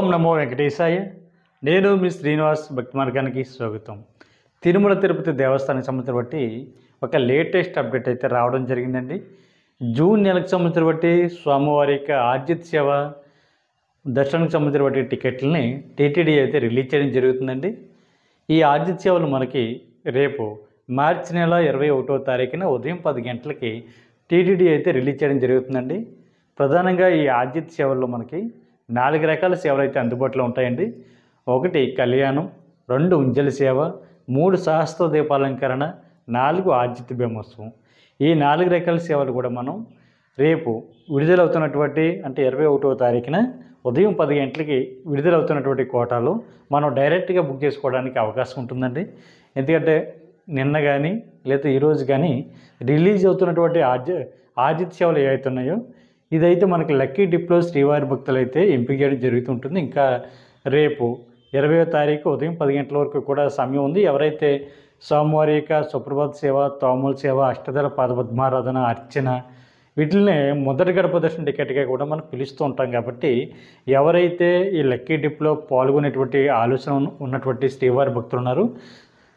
ఓం నమో వెంకటేశాయ. నేను మీ శ్రీనివాస్ భక్తి మార్గానికి స్వాగతం. తిరుమల తిరుపతి దేవస్థానానికి సంబంధించిన బట్టి ఒక లేటెస్ట్ అప్డేట్ అయితే రావడం జరిగిందండి. జూన్ నెలకు సంబంధించిన బట్టి స్వామివారి యొక్క ఆర్జిత సేవ దర్శనానికి సంబంధించిన బట్టి టికెట్లని టీటీడీ అయితే రిలీజ్ చేయడం జరుగుతుందండి. ఈ ఆర్జిత సేవలు మనకి రేపు మార్చి నెల 21వ తారీఖున ఉదయం 10 గంటలకి టీటీడీ అయితే రిలీజ్ చేయడం జరుగుతుందండి. ప్రధానంగా ఈ ఆర్జిత సేవల్లో మనకి 4 రకాల సేవలు అయితే అందుబాటులో ఉంటాయండి. 1 కళ్యాణం, 2 ఉంజల సేవ, 3 సహస్ర దీపాలంకరణ, 4 ఆర్జిత బ్రహ్మోత్సవం. ఈ 4 రకాల సేవలు కూడా మనం రేపు విడుదలవుతున్నటువంటి అంటే 21వ తారీఖున ఉదయం 10 గంటలకి విడుదలవుతున్నటువంటి కోటాలో మనం డైరెక్ట్గా బుక్ చేసుకోవడానికి అవకాశం ఉంటుందండి. ఎందుకంటే నిన్న కానీ లేదా ఈరోజు కానీ రిలీజ్ అవుతున్నటువంటి ఆర్జిత సేవలు ఏవైతే ఉన్నాయో ఇదైతే మనకి లక్కీ డిప్లో శ్రీవారి భక్తులు అయితే ఎంపిక చేయడం జరుగుతుంటుంది. ఇంకా రేపు 20వ తారీఖు ఉదయం 10 గంటల వరకు కూడా సమయం ఉంది. ఎవరైతే స్వామివారి యొక్క సుప్రభాత సేవ, తోముల సేవ, అష్టదళ పాదపద్మారాధన, అర్చన వీటిని మొదటి గడప దర్శన టికెట్గా కూడా మనం పిలుస్తూ ఉంటాం. కాబట్టి ఎవరైతే ఈ లక్కీ డిప్లో పాల్గొనేటువంటి ఆలోచన ఉన్నటువంటి శ్రీవారి భక్తులు ఉన్నారు,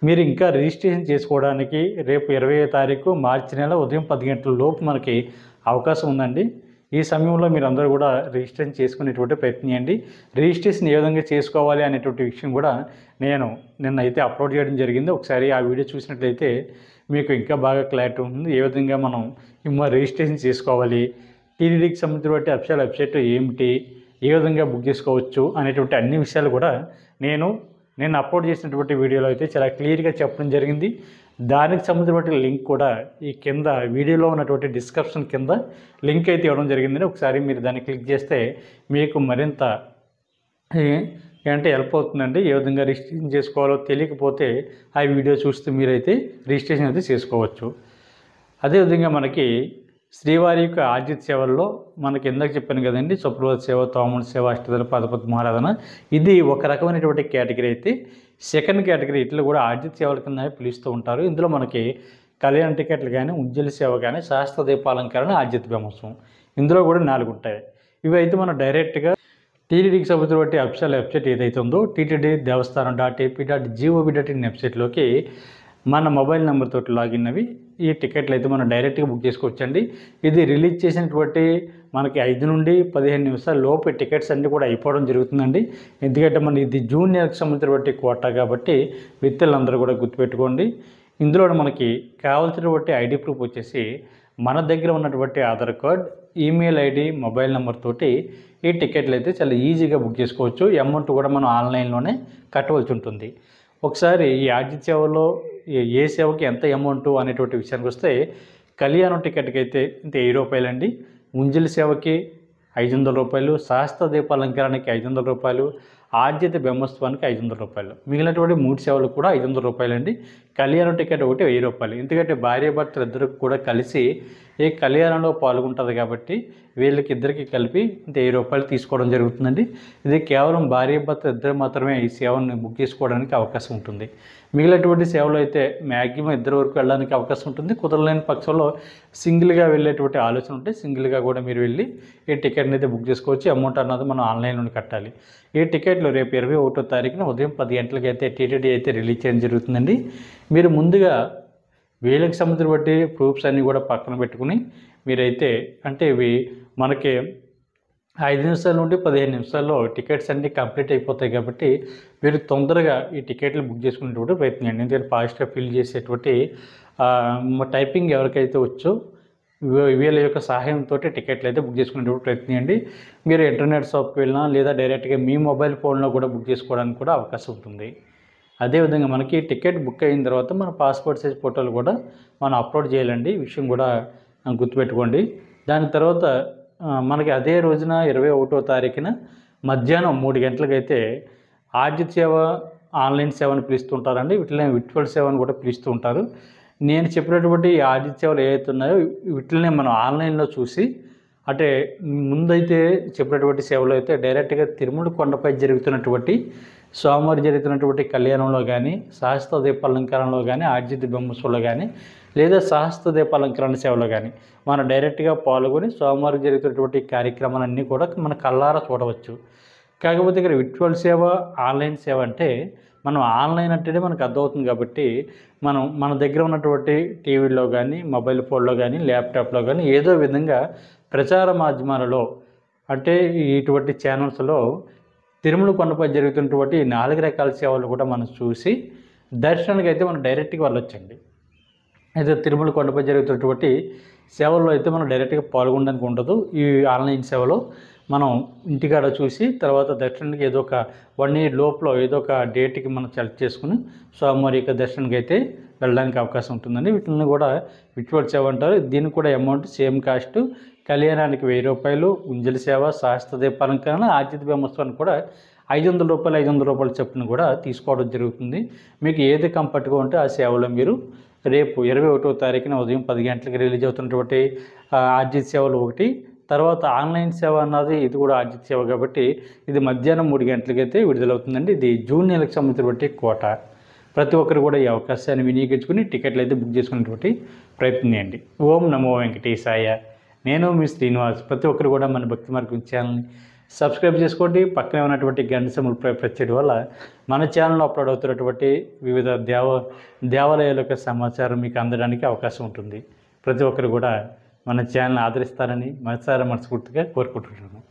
మీరు ఇంకా రిజిస్ట్రేషన్ చేసుకోవడానికి రేపు 20వ తారీఖు మార్చి నెల ఉదయం 10 గంటల లోపు మనకి అవకాశం ఉందండి. ఈ సమయంలో మీరు అందరూ కూడా రిజిస్ట్రేషన్ చేసుకునేటువంటి ప్రయత్నం చేయండి. రిజిస్ట్రేషన్ ఏ విధంగా చేసుకోవాలి అనేటువంటి విషయం కూడా నేను నిన్న అయితే అప్లోడ్ చేయడం జరిగింది. ఒకసారి ఆ వీడియో చూసినట్లయితే మీకు ఇంకా బాగా క్లారిటీ ఉంటుంది. ఏ విధంగా మనం రిజిస్ట్రేషన్ చేసుకోవాలి, టీటీడీకి సంబంధించిన అఫీషియల్ వెబ్సైట్ ఏమిటి, ఏ విధంగా బుక్ చేసుకోవచ్చు అనేటువంటి అన్ని విషయాలు కూడా నేను అప్లోడ్ చేసినటువంటి వీడియోలో అయితే చాలా క్లియర్గా చెప్పడం జరిగింది. దానికి సంబంధించిన లింక్ కూడా ఈ కింద వీడియోలో ఉన్నటువంటి డిస్క్రిప్షన్ కింద లింక్ అయితే ఇవ్వడం జరిగిందని ఒకసారి మీరు దాన్ని క్లిక్ చేస్తే మీకు మరింత హెల్ప్ అవుతుందండి. ఏ విధంగా రిజిస్ట్రేషన్ చేసుకోవాలో తెలియకపోతే ఆ వీడియో చూస్తే మీరైతే రిజిస్ట్రేషన్ అయితే చేసుకోవచ్చు. అదేవిధంగా మనకి శ్రీవారి యొక్క ఆర్జిత సేవల్లో మనకి ఇందాక చెప్పాను కదండి, సుప్రభాత సేవ, తోముల సేవ, అష్టదళ పాదపద్మారాధన ఇది ఒక రకమైనటువంటి కేటగిరీ అయితే. సెకండ్ కేటగిరీ ఇట్లా కూడా ఆర్జిత సేవల కింద పిలుస్తూ ఉంటారు. ఇందులో మనకి కళ్యాణ టికెట్లు కానీ, ఉజ్జల సేవ కానీ, సహస్ర దీపాలంకరణ, ఆర్జిత బ్రహ్మోత్సవం ఇందులో కూడా 4 ఉంటాయి. ఇవి అయితే మనం డైరెక్ట్గా టీటీడీకి సంబంధించిన అఫీషియల్ వెబ్సైట్ ఏదైతే ఉందో టీటీడీ దేవస్థానం.ap.gov.in వెబ్సైట్లోకి మన మొబైల్ నెంబర్ తోటి లాగిన్ అవి ఈ టికెట్లు అయితే మనం డైరెక్ట్గా బుక్ చేసుకోవచ్చండి. ఇది రిలీజ్ చేసినటువంటి మనకి 5 నుండి 15 నిమిషాల లోపు టికెట్స్ అన్నీ కూడా అయిపోవడం జరుగుతుందండి. ఎందుకంటే మన ఇది జూన్ నెలకు సంబంధించినటువంటి కోటా కాబట్టి వ్యక్తులందరూ కూడా గుర్తుపెట్టుకోండి. ఇందులో మనకి కావాల్సినటువంటి ఐడి ప్రూఫ్ వచ్చేసి మన దగ్గర ఉన్నటువంటి Aadhaar card, email ID, mobile number తోటి ఈ టికెట్లు అయితే చాలా ఈజీగా బుక్ చేసుకోవచ్చు. అమౌంట్ కూడా మనం ఆన్లైన్లోనే కట్టవలసి ఉంటుంది. ఒకసారి ఈ ఆర్జిత సేవలో ఏ సేవకి ఎంత అమౌంట్ అనేటువంటి విషయానికి వస్తే కళ్యాణం టికెట్కి అయితే ఇంత ₹1000 అండి, ఉంజలి సేవకి ₹500, సహస్ర దీపాలంకరణకి ₹500, ఆర్జిత బ్రహ్మోత్సవానికి ₹500. మిగిలినటువంటి 3 సేవలు కూడా ₹500 అండి. కళ్యాణం టికెట్ ఒకటి ₹1000. ఎందుకంటే భార్యాభర్తలు ఇద్దరు కూడా కలిసి ఈ కళ్యాణంలో పాల్గొంటుంది కాబట్టి వీళ్ళకి ఇద్దరికి కలిపి ఇంత ₹1000 తీసుకోవడం జరుగుతుందండి. ఇది కేవలం భార్యాభర్తలు ఇద్దరు మాత్రమే ఈ సేవను బుక్ చేసుకోవడానికి అవకాశం ఉంటుంది. మిగిలినటువంటి సేవలు అయితే మ్యాక్సిమం 2 వరకు వెళ్ళడానికి అవకాశం ఉంటుంది. కుదరలేని పక్షంలో సింగిల్గా వెళ్ళేటువంటి ఆలోచన ఉంటే సింగిల్గా కూడా మీరు వెళ్ళి ఈ టికెట్ని అయితే బుక్ చేసుకోవచ్చు. అమౌంట్ అన్నది మనం ఆన్లైన్లోనే కట్టాలి. ఈ టికెట్లు రేపు 21వ తారీఖున ఉదయం 10 గంటలకి అయితే టీటీడీ అయితే రిలీజ్ చేయడం జరుగుతుందండి. మీరు ముందుగా వీళ్ళకి సంబంధించిన ప్రూఫ్స్ అన్నీ కూడా పక్కన పెట్టుకుని మీరైతే అంటే ఇవి మనకి 5 నిమిషాల నుండి 15 నిమిషాల్లో టికెట్స్ అన్నీ కంప్లీట్ అయిపోతాయి. కాబట్టి మీరు తొందరగా ఈ టికెట్లు బుక్ చేసుకునేటువంటి ప్రయత్నం చేయండి. ఎందుకంటే ఫాస్ట్గా ఫిల్ చేసేటువంటి టైపింగ్ ఎవరికైతే వచ్చో వీళ్ళ యొక్క సహాయంతో టికెట్లు అయితే బుక్ చేసుకునేటువంటి ప్రయత్నం చేయండి. మీరు ఇంటర్నెట్ షాప్కి వెళ్ళినా లేదా డైరెక్ట్గా మీ మొబైల్ ఫోన్లో కూడా బుక్ చేసుకోవడానికి కూడా అవకాశం ఉంటుంది. అదేవిధంగా మనకి టికెట్ బుక్ అయిన తర్వాత మన పాస్పోర్ట్ సైజ్ ఫోటోలు కూడా మనం అప్లోడ్ చేయాలండి. ఈ విషయం కూడా గుర్తుపెట్టుకోండి. దాని తర్వాత మనకి అదే రోజున 21వ తారీఖున మధ్యాహ్నం 3 గంటలకైతే ఆర్జిత సేవ ఆన్లైన్ సేవను పిలుస్తుంటారండి. వీటిని విర్చువల్ సేవను కూడా పిలుస్తూ ఉంటారు. నేను చెప్పినటువంటి ఈ ఆర్జిత సేవలు ఏవైతే ఉన్నాయో వీటిని మనం ఆన్లైన్లో చూసి అంటే ముందైతే చెప్పినటువంటి సేవలు అయితే డైరెక్ట్గా తిరుమల కొండపై జరుగుతున్నటువంటి స్వామివారి జరుగుతున్నటువంటి కళ్యాణంలో కానీ, సహస్ర దీపాలంకరణలో కానీ, ఆర్జిత బ్రహ్మోత్సవంలో కానీ లేదా సహస్ర దీపాలంకరణ సేవలో కానీ మనం డైరెక్ట్గా పాల్గొని స్వామివారికి జరుగుతున్నటువంటి కార్యక్రమాలన్నీ కూడా మన కళ్ళారా చూడవచ్చు. కాకపోతే ఇక్కడ విర్చువల్ సేవ, ఆన్లైన్ సేవ అంటే మనం ఆన్లైన్ అంటేనే మనకు అర్థమవుతుంది కాబట్టి మనం మన దగ్గర ఉన్నటువంటి టీవీలో కానీ, మొబైల్ ఫోన్లో కానీ, ల్యాప్టాప్లో కానీ ఏదో విధంగా ప్రచార మాధ్యమాలలో అంటే ఇటువంటి ఛానల్స్లో తిరుమల కొండపై జరుగుతున్నటువంటి 4 రకాల సేవలు కూడా మనం చూసి దర్శనానికి అయితే మనం డైరెక్ట్గా వెళ్ళొచ్చండి. అయితే తిరుమల కొండపై జరుగుతున్నటువంటి సేవల్లో అయితే మనం డైరెక్ట్గా పాల్గొనడానికి ఉండదు. ఈ ఆన్లైన్ సేవలో మనం ఇంటికాడ చూసి తర్వాత దర్శనానికి ఏదో ఒక 1 ఇయర్ లోపల ఏదో ఒక డేట్కి మనం సెలెక్ట్ చేసుకుని స్వామివారి యొక్క దర్శనానికి అయితే వెళ్ళడానికి అవకాశం ఉంటుందండి. వీటిని కూడా విర్చువల్ సేవ అంటారు. దీనికి కూడా అమౌంట్ సేమ్ కాస్ట్. కళ్యాణానికి 1000 రూపాయలు, ఉంజలి సేవ, శాస్త్ర దీపాలంకరణ, ఆతిథ్య బ్రహ్మోత్సవానికి కూడా 500 రూపాయలు 500 రూపాయల చొప్పున కూడా తీసుకోవడం జరుగుతుంది. మీకు ఏది కంఫర్ట్గా ఉంటే ఆ సేవలో మీరు రేపు 21వ తారీఖున ఉదయం 10 గంటలకు రిలీజ్ అవుతున్నటువంటి ఆర్జిత సేవలు ఒకటి, తర్వాత ఆన్లైన్ సేవ అన్నది ఇది కూడా ఆర్జిత సేవ కాబట్టి ఇది మధ్యాహ్నం 3 గంటలకైతే విడుదలవుతుందండి. ఇది జూన్ నెలకు సంబంధించినటువంటి కోట. ప్రతి ఒక్కరు కూడా ఈ అవకాశాన్ని వినియోగించుకుని టికెట్లు అయితే బుక్ చేసుకునేటువంటి ప్రయత్నం చేయండి. ఓం నమో వెంకటేశాయ. నేను మీ శ్రీనివాస్. ప్రతి ఒక్కరు కూడా మన భక్తి మార్గం ఛానల్ని సబ్స్క్రైబ్ చేసుకోండి. పక్కనే ఉన్నటువంటి గంట సింబల్ ప్రెస్ చేయడం వల్ల మన ఛానల్లో అప్లోడ్ అవుతున్నటువంటి వివిధ దేవాలయాల యొక్క సమాచారం మీకు అందడానికి అవకాశం ఉంటుంది. ప్రతి ఒక్కరు కూడా మన ఛానల్ని ఆదరిస్తారని మనస్ఫూర్తిగా కోరుకుంటున్నాను.